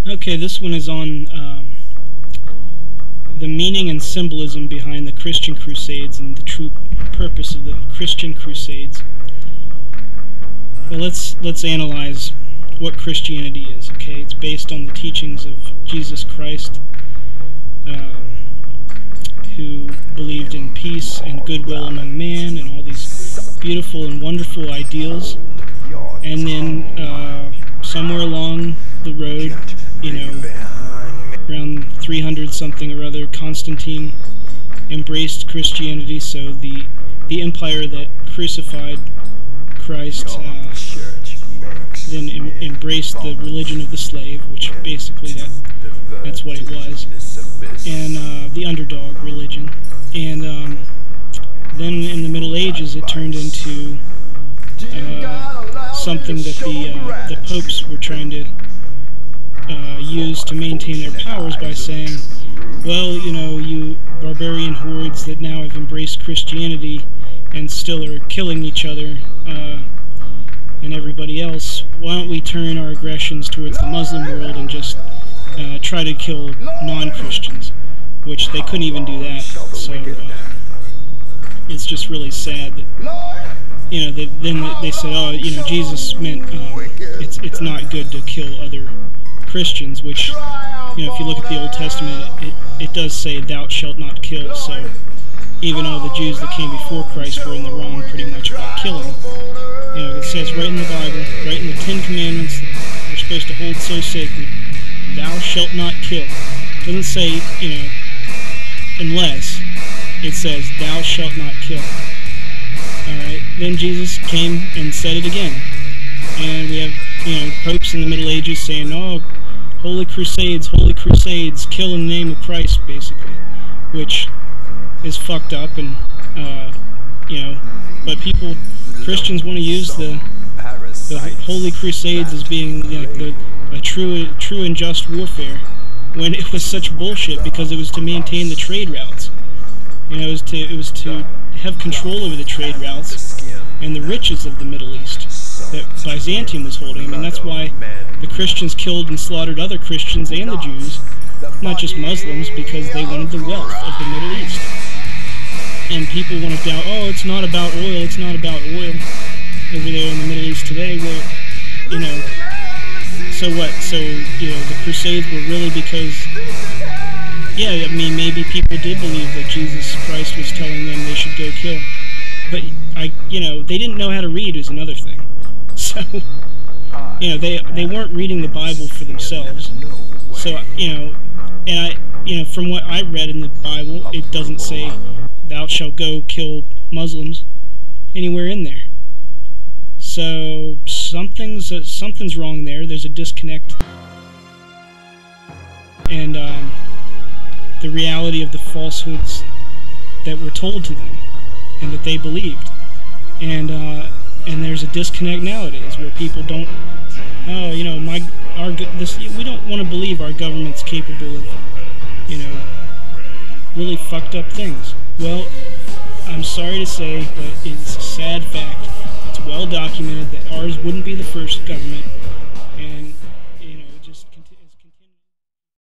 Okay, this one is on the meaning and symbolism behind the Christian Crusades and the true purpose of the Christian Crusades. Well, let's analyze what Christianity is. Okay, it's based on the teachings of Jesus Christ, who believed in peace and goodwill among man and all these beautiful and wonderful ideals. And then somewhere along the road, around 300 something or other, Constantine embraced Christianity. So the empire that crucified Christ then embraced the religion of the slave, which basically that's what it was, and the underdog religion. And then in the Middle Ages it turned into something that the popes were trying to use to maintain their powers by saying, well, you barbarian hordes that now have embraced Christianity and still are killing each other and everybody else, why don't we turn our aggressions towards the Muslim world and just try to kill non-Christians, which they couldn't even do that. So it's just really sad that then they said, oh, Jesus meant it's not good to kill other Christians, which if you look at the Old Testament, it does say thou shalt not kill. So even all the Jews that came before Christ were in the wrong pretty much about killing. It says right in the Bible, right in the Ten Commandments that we're supposed to hold so sacred, thou shalt not kill. It doesn't say, unless. It says thou shalt not kill. Alright, then Jesus came and said it again. And we have, popes in the Middle Ages saying, oh, holy crusades, kill in the name of Christ, basically. Which is fucked up, and, but Christians want to use the holy crusades as being a true and just warfare, when it was such bullshit, because it was to maintain the trade routes. It was to have control over the trade routes and the riches of the Middle East that Byzantium was holding. I mean, that's why the Christians killed and slaughtered other Christians and the Jews, not just Muslims, because they wanted the wealth of the Middle East. And people want to doubt, oh, it's not about oil, over there in the Middle East today, where, so what? So, the Crusades were really because, yeah, I mean, maybe people did believe that Jesus Christ was telling them they should go kill. But, they didn't know how to read is another thing. So, they weren't reading the Bible for themselves. So, and from what I read in the Bible, it doesn't say, thou shalt go kill Muslims anywhere in there. So something's wrong there. There's a disconnect, and the reality of the falsehoods that were told to them and that they believed, and there's a disconnect nowadays where people don't, we don't want to believe our government's capable of really fucked up things. Well, I'm sorry to say, but it's a sad fact. It's well documented that ours wouldn't be the first government, and